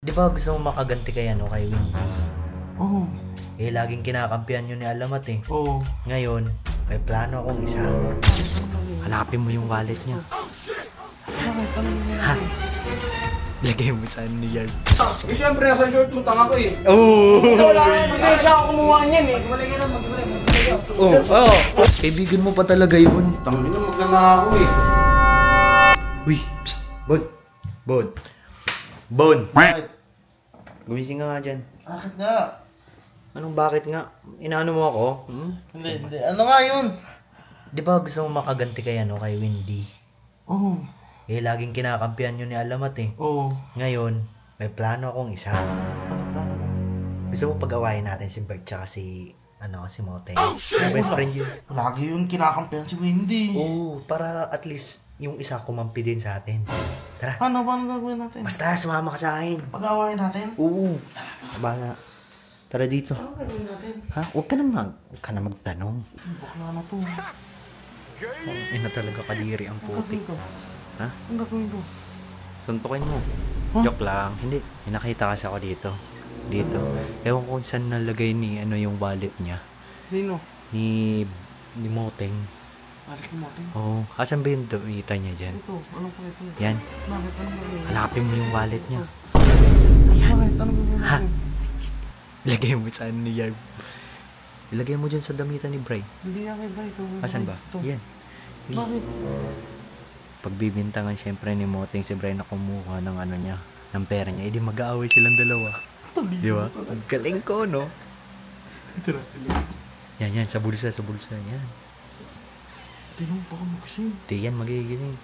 Di ba gusto mo makaganti kay kay Windy? Oo. Eh, laging kinakampihan yun ni Alamat eh. Oo. Ngayon, may plano akong isa. Hanapin mo yung wallet niya. Bakit? Ano yung Ha? Lagay mo sa ano yan. Eh, syempre, nasa short mo, tanga ko eh. Oo! Wala yan, hindi siya ako kumuha niyan eh. Magbalay ka na, magbalay. Oo! Kaibigan mo pa talaga yun. Tangin na, magnana ako eh. Uy! Psst! Bon! Bon! Bon! Bakit? Gumising ka nga dyan. Bakit nga? Anong bakit nga? Inaano mo ako? Hindi. Ano nga yun? Di ba gusto mo makaganti kay kay Windy? Oo. Eh, laging kinakampihan yun ni Alamat eh. Oo. Ngayon, may plano akong isa. Ano plano mo? Gusto mo pag-awayin natin si Bert tsaka si Moteng. Best friend yun. Lagi yun kinakampihan si Windy. Oo, para at least yung isa kumampi din sa atin. Tara. Paano gagawin natin? Basta, sumama ka sa akin. Pag-awayin natin? Oo. Bala. Tara dito. Ano gagawin natin? Ha? Huwag ka na magtanong. Bakla na to. Ina talaga kadiri ang Ang putik. gagawin ko? Ha? Ang gagawin ko? Suntukin mo. Huh? Joke lang. Hindi. May nakita kasi ako dito. Dito. Ewan ko kung saan nalagay ni yung wallet niya. Sino? Ni Moteng. Balik mo natin. Oo. Asan ba yung damita niya dyan? Ito. Anong pa ito? Yan. Bakit? Anong gagawin? Hanapin mo yung wallet niya. Bakit? Anong gagawin Ha? natin? Ilagay mo sa ano ni Yarb. Ilagay mo dyan sa damitan ni Bray. Hindi yan kay Bray. Asan ba? Ito. Yan. Bakit? Pagbibintangan syempre ni Moteng si Bray na kumuha ng niya, ng pera niya, edi mag-aaway silang dalawa. Di ba? Ang galing ko, no? Yan, sa bulsa, yan. Tinong pa kami kasi. Di yan, magiging.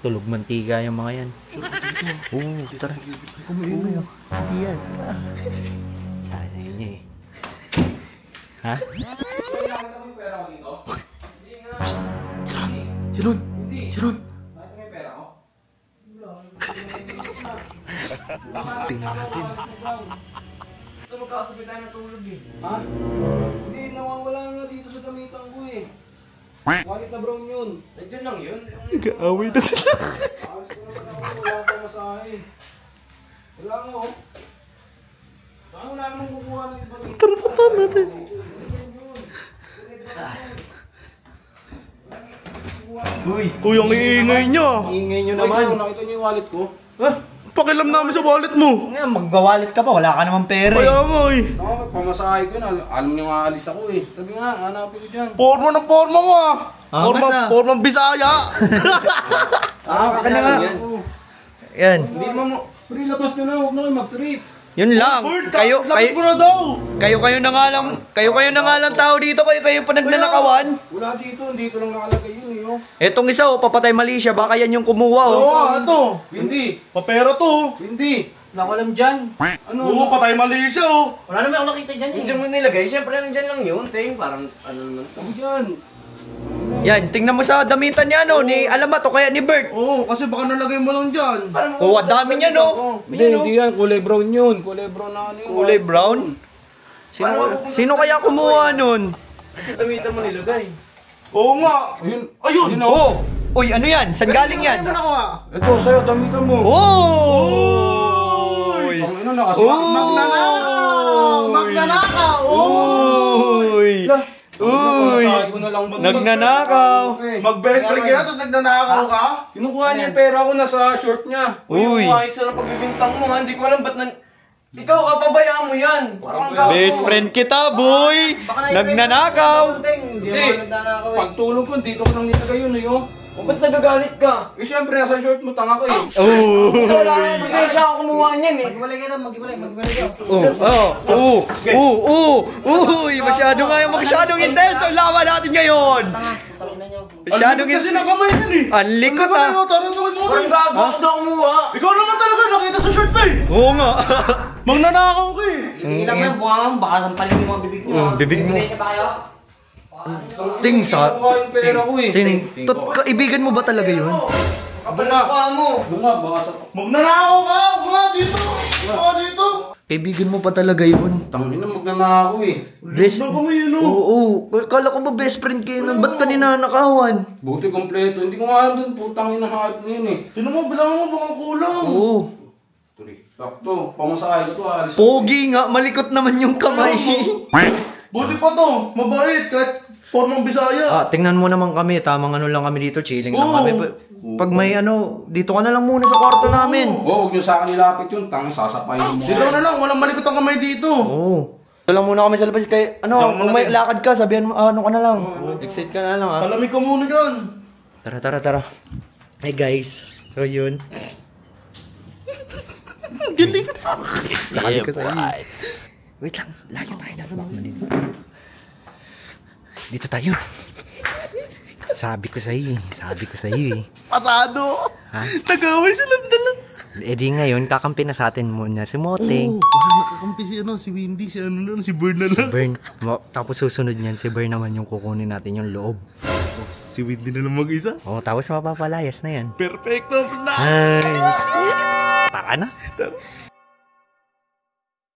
Tulog mantika yung mga yan. Oo, tara. Kumain na. Yan. Tayo na yun eh. Ha? Kailangan mo yung pera ko dito? Hindi nga. Silon! Hindi. Silon! Bakit may pera ko? Tingnan natin. Ito magkakasabay tayo na tulog eh. Ha? Hindi, nawawala nga dito sa damitan ko eh. Wallet na brown yun. Nandiyan lang yun. Nag-aaway na sila. Ayos ko naman ako, wala pa masahe. Wala nga oh. Saan mo namin kukuha ng iba dito? Taraputan natin. Uy, ang iingay niya. Ingay nyo naman. Nakita nyo yung wallet ko? Pakilam namin sa wallet mo! Ngayon, magwawalit ka pa, wala ka naman pera Kaya nga eh! Ako, pamasahe ko na. Alam nyo nga alis ako eh. Sabi nga, hanapin ko dyan. Forma ng forma mo ah! basta. Formang Bisaya! Ka na nga. Yan. Hindi mo. Pre, labas nyo na. Huwag na kayo mag-trip. Yun lang. Lapit mo na daw! Kayo na nga lang tao dito, kayo pa nagnanakawan. Wala dito. Dito lang nakalagay yun eh. Oh. Etong isa, papatay mali siya, baka yan yung kumuha Oo nga, ito! Hindi. Papera to! Hindi. Wala ko alam dyan. Ano? Oo, patay mali siya oh! Wala naman ako nakita dyan eh. Diyan mo nilagay. Siyempre, nandyan lang yun. Ting, parang ano naman. Diyan. Yan, tingnan mo sa damitan niya, no, ni Alamat o kaya ni Bert. Oo, kasi baka nalagay mo lang dyan! Oh, ang dami niya, no? Hindi yan. Kulay brown yun. Kulay brown na ano yun. Kulay brown? Sino kaya kumuha nun? Kasi damitan mo nilagay. Oo nga! Ayun. Ayun! Oh! Uy, ano yan? Saan galing yan? Ano ako ah? Ito, sa'yo. Damitan mo. Oh! Ang ino, nakaswak. Magnanakaw! Magnanakaw! Uy! Uy! Nagnanakaw! Mag-best friend kayo, tapos nagnanakaw ka? Kinukuha niya yung pera ko nasa short niya. Uy! Ayos na ng pagbibintang mo ha. Hindi ko alam ba't ikaw, kapabayaan mo yan. Parang Best friend kita, boy! Nagnanakaw! Hindi naman nagdanakaw eh. Pagtulog ko, dito ko nang nilagay yun eh. O ba't nagagalit ka? Eh syempre, nasa short mo, tanga ko eh. Oh! Wala yan, hindi siya ako kumuha niyan eh. Maghiwalay ka na, maghiwalay ka. Uy! Masyadong intense ang laban natin ngayon! Tangina nyo. Masyadong Kasi nakamay yan eh! Ang likot ah! Tarantukin mo Parang gago ako daw kumuha. Ikaw naman talaga, nakita sa short pa eh! Oo nga! Magnanakaw ka eh! Hindi lang yan, buha nga, baka sampalin yung mga bibig nyo. Bibig mo. Ebidensya ba kayo? Ting sa... Kinukuha yung pera ko eh. Kaibigan mo ba talaga yun? Kapalakwa mo. Bunga, baka sa... Magnanakaw ka! Mga dito! Mga dito! Kaibigan mo pa talaga yun? Tangina, magnanakaw eh. Best... Ano kami yun oh? Oo. Kala ko ba best friend kayo nun? Ba't ka ninanakawan? Buti kompleto. Hindi ko nga alam dun, putang ina hype na yun eh. Sino mo, bilangan mo, baka kulang! Oo. Tuloy. Sakto, pamasahe ko to, alis. Pogi nga, malikot naman yung kamay. Buti pa to, mabait, kahit formang Bisaya. Tingnan mo naman kami, tamang ano lang kami dito, chilling lang Oo. kami. Pag may ano, dito ka na lang muna sa kwarto namin. Huwag nyo sa akin ilapit yun, tangin sasapayin mo. Dito na lang, walang malikot ang kamay dito. Oo. Ito lang muna kami sa labas. Kaya, kung may lakad ka, sabihan mo, ano ka na lang. Exit ka na lang, ha. Palamig ka muna dyan. Tara. Hey guys, so yun. Galing. Sabi ko sa'yo. Wait lang, layo tayo dito. Dito tayo. Sabi ko sa'yo eh. Pasado. Ha? Nag-away silang dalawa. Eh di ngayon, kakampi na sa atin muna si Moteng. Wala nakakampi si Windy, si Bird na lang. Burn. Tapos susunod niyan, si Burn naman yung kukunin natin yung loob. Si Windy na lang mag-isa. Tapos mapapalayas na yan. Perfecto, na. Nice. Tara na. Tara.